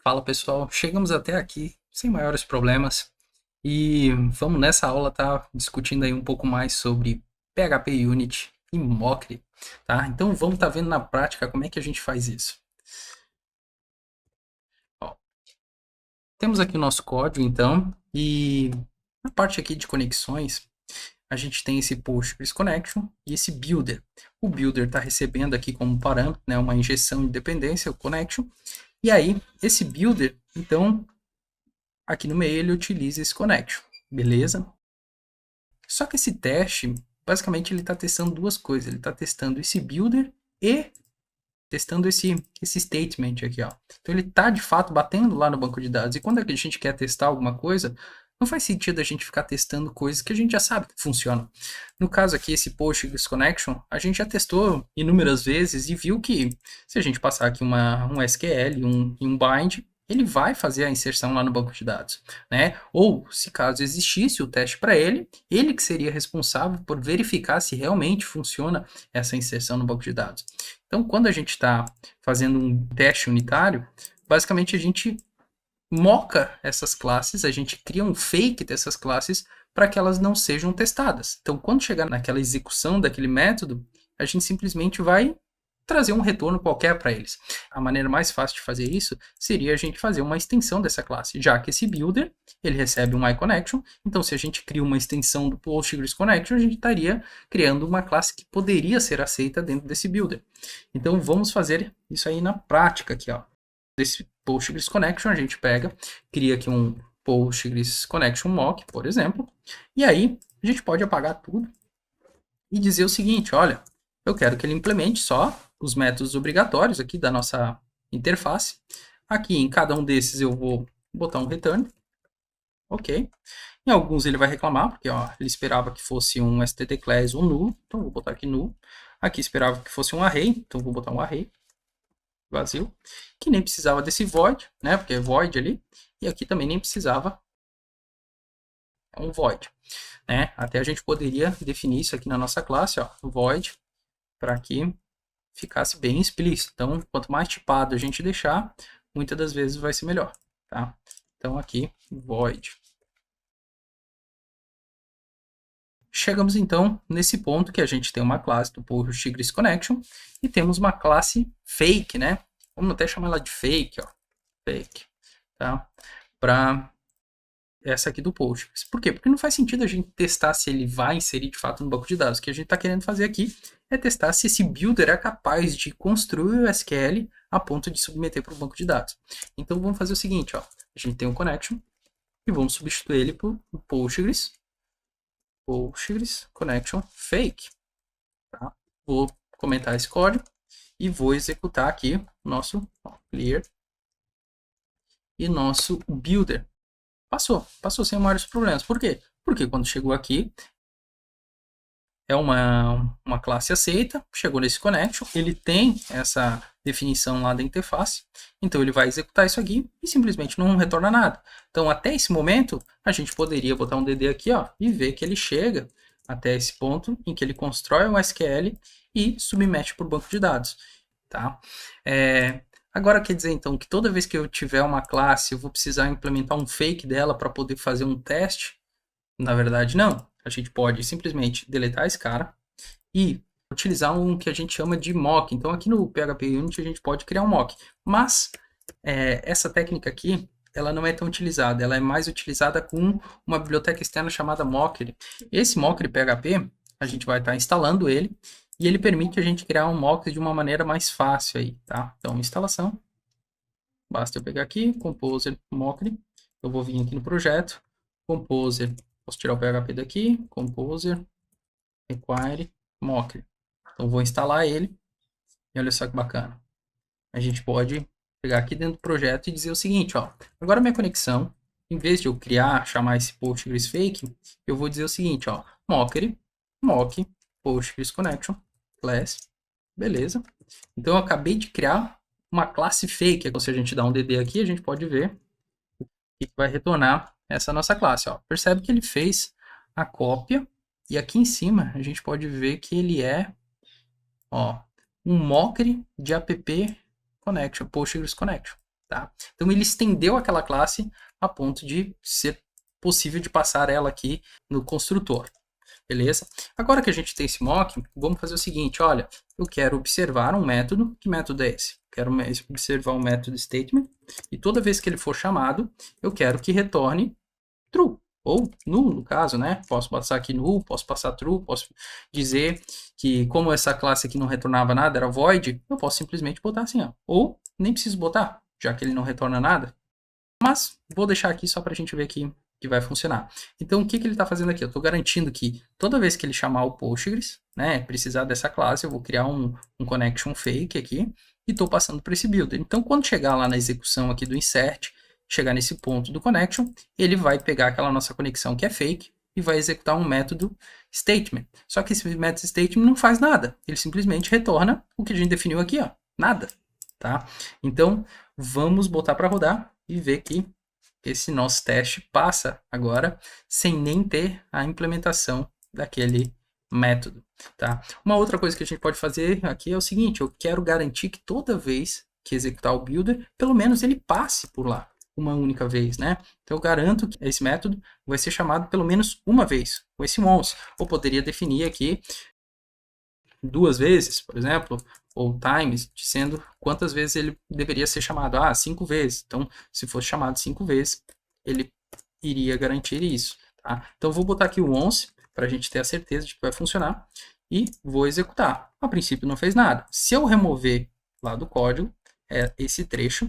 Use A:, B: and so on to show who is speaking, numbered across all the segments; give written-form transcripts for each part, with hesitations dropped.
A: Fala pessoal, chegamos até aqui sem maiores problemas e vamos nessa aula estar discutindo aí um pouco mais sobre PHP Unit e Mockr, tá? Então vamos estar vendo na prática como é que a gente faz isso. Ó, temos aqui o nosso código então e na parte aqui de conexões a gente tem esse Postgres Connection e esse Builder. O Builder está recebendo aqui como parâmetro, né, uma injeção de dependência, o Connection, e aí esse Builder, então aqui no meio ele utiliza esse connection, beleza? Só que esse teste, basicamente ele está testando duas coisas. Ele está testando esse builder e testando esse statement aqui, ó. Então ele está de fato batendo lá no banco de dados. E quando a gente quer testar alguma coisa, não faz sentido a gente ficar testando coisas que a gente já sabe que funcionam. No caso aqui, esse Postgres Connection, a gente já testou inúmeras vezes e viu que se a gente passar aqui um SQL e um bind, ele vai fazer a inserção lá no banco de dados, né? Ou, se caso existisse o teste para ele que seria responsável por verificar se realmente funciona essa inserção no banco de dados. Então, quando a gente está fazendo um teste unitário, basicamente a gente moca essas classes, a gente cria um fake dessas classes para que elas não sejam testadas. Então, quando chegar naquela execução daquele método, a gente simplesmente vai trazer um retorno qualquer para eles. A maneira mais fácil de fazer isso seria a gente fazer uma extensão dessa classe, já que esse builder, ele recebe um iConnection, então se a gente cria uma extensão do Postgres Connection, a gente estaria criando uma classe que poderia ser aceita dentro desse builder. Então vamos fazer isso aí na prática aqui, ó. Desse Postgres Connection a gente pega, cria aqui um Postgres Connection mock, por exemplo, e aí a gente pode apagar tudo e dizer o seguinte, olha, eu quero que ele implemente só os métodos obrigatórios aqui da nossa interface. Aqui em cada um desses eu vou botar um return. Ok. Em alguns ele vai reclamar, porque ó, ele esperava que fosse um stdclass ou null, então vou botar aqui null. Aqui esperava que fosse um array, então vou botar um array vazio, que nem precisava desse void, né, porque é void ali, e aqui também nem precisava um void, né. Até a gente poderia definir isso aqui na nossa classe, ó, void, para que ficasse bem explícito. Então, quanto mais tipado a gente deixar, muitas das vezes vai ser melhor, tá? Então, aqui, void. Chegamos, então, nesse ponto que a gente tem uma classe do Postgres Connection e temos uma classe fake, né? Vamos até chamar ela de fake, ó. Fake, tá? Para essa aqui do Postgres. Por quê? Porque não faz sentido a gente testar se ele vai inserir de fato no banco de dados. O que a gente está querendo fazer aqui é testar se esse builder é capaz de construir o SQL a ponto de submeter para o banco de dados. Então vamos fazer o seguinte, ó. A gente tem um connection e vamos substituir ele por Postgres connection fake. Tá? Vou comentar esse código e vou executar aqui o nosso clear e nosso builder. Passou sem maiores problemas. Por quê? Porque quando chegou aqui, é uma classe aceita, chegou nesse connection, ele tem essa definição lá da interface, então ele vai executar isso aqui e simplesmente não retorna nada. Então até esse momento, a gente poderia botar um DD aqui, ó, e ver que ele chega até esse ponto em que ele constrói um SQL e submete para o banco de dados. Tá? Agora quer dizer então que toda vez que eu tiver uma classe, eu vou precisar implementar um fake dela para poder fazer um teste? Na verdade, não. A gente pode simplesmente deletar esse cara e utilizar um que a gente chama de mock. Então, aqui no PHP Unit, a gente pode criar um mock. Mas, essa técnica aqui, ela não é tão utilizada. Ela é mais utilizada com uma biblioteca externa chamada Mockr. Esse Mockr PHP, a gente vai estar instalando ele e ele permite a gente criar um mock de uma maneira mais fácil aí, tá? Então, instalação. Basta eu pegar aqui, Composer Mockr. Eu vou vir aqui no projeto, Composer. Posso tirar o PHP daqui, Composer, Require, Mockr. Então vou instalar ele e olha só que bacana. A gente pode pegar aqui dentro do projeto e dizer o seguinte, ó. Agora minha conexão, em vez de eu chamar esse Postgres fake, eu vou dizer o seguinte, ó. Mockr, mock, Postgres connection, class, beleza. Então eu acabei de criar uma classe fake. Então se a gente dá um DD aqui, a gente pode ver que vai retornar essa nossa classe. Ó. Percebe que ele fez a cópia e aqui em cima a gente pode ver que ele é um mockr de app connection, Postgres connection. tá? Então ele estendeu aquela classe a ponto de ser possível de passar ela aqui no construtor. Beleza? Agora que a gente tem esse mock, vamos fazer o seguinte, olha, eu quero observar um método, que método é esse? Quero observar um método statement, e toda vez que ele for chamado, eu quero que retorne true, ou null no caso, né? Posso passar aqui null, posso passar true, posso dizer que como essa classe aqui não retornava nada, era void, eu posso simplesmente botar assim, ó. Ou nem preciso botar, já que ele não retorna nada. Mas vou deixar aqui só para a gente ver que vai funcionar. Então, o que ele está fazendo aqui? Eu estou garantindo que toda vez que ele chamar o Postgres, né, precisar dessa classe, eu vou criar um connection fake aqui e estou passando para esse builder. Então, quando chegar lá na execução aqui do insert, chegar nesse ponto do connection, ele vai pegar aquela nossa conexão que é fake e vai executar um método statement. Só que esse método statement não faz nada. Ele simplesmente retorna o que a gente definiu aqui, ó, nada. Tá? Então, vamos botar para rodar e ver que esse nosso teste passa agora sem nem ter a implementação daquele método, tá? Uma outra coisa que a gente pode fazer aqui é o seguinte, eu quero garantir que toda vez que executar o builder, pelo menos ele passe por lá uma única vez, né? Então eu garanto que esse método vai ser chamado pelo menos uma vez, com esse once. Ou poderia definir aqui 2 vezes, por exemplo, ou times, dizendo quantas vezes ele deveria ser chamado. 5 vezes. Então, se fosse chamado 5 vezes, ele iria garantir isso. Tá? Então, vou botar aqui o once, para a gente ter a certeza de que vai funcionar, e vou executar. A princípio não fez nada. Se eu remover lá do código esse trecho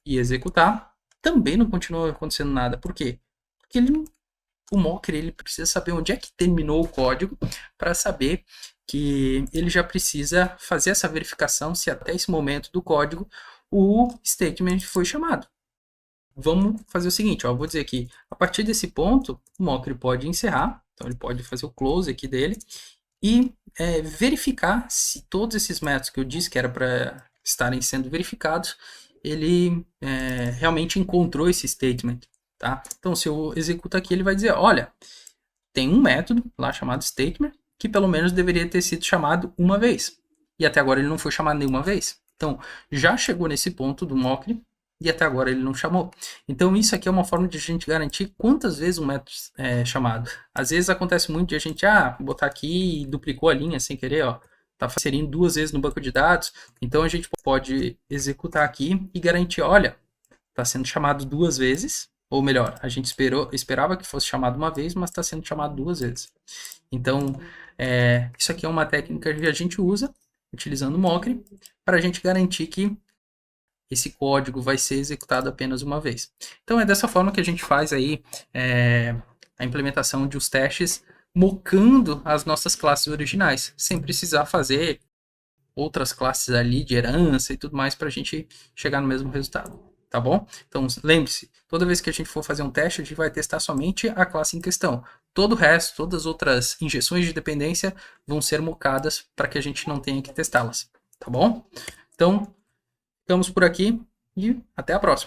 A: e executar, também não continua acontecendo nada. Por quê? Porque o mocker ele precisa saber onde é que terminou o código para saber que ele já precisa fazer essa verificação se até esse momento do código o statement foi chamado. Vamos fazer o seguinte, ó, eu vou dizer que a partir desse ponto o mocker pode encerrar, então ele pode fazer o close aqui dele e verificar se todos esses métodos que eu disse que era para estarem sendo verificados, ele realmente encontrou esse statement. Tá? Então, se eu executo aqui, ele vai dizer, olha, tem um método lá chamado statement, que pelo menos deveria ter sido chamado uma vez. E até agora ele não foi chamado nenhuma vez. Então, já chegou nesse ponto do mock e até agora ele não chamou. Então, isso aqui é uma forma de a gente garantir quantas vezes um método é chamado. Às vezes acontece muito de a gente, botar aqui e duplicou a linha sem querer, ó. Tá inserindo 2 vezes no banco de dados. Então, a gente pode executar aqui e garantir, olha, está sendo chamado 2 vezes, ou melhor, a gente esperava que fosse chamado uma vez, mas está sendo chamado 2 vezes. Então, isso aqui é uma técnica que a gente usa, utilizando o Mockr, para a gente garantir que esse código vai ser executado apenas uma vez. Então, é dessa forma que a gente faz aí a implementação de os testes, mocando as nossas classes originais, sem precisar fazer outras classes ali de herança e tudo mais para a gente chegar no mesmo resultado. Tá bom? Então, lembre-se, toda vez que a gente for fazer um teste, a gente vai testar somente a classe em questão. Todo o resto, todas as outras injeções de dependência vão ser mocadas para que a gente não tenha que testá-las. Tá bom? Então, ficamos por aqui e até a próxima.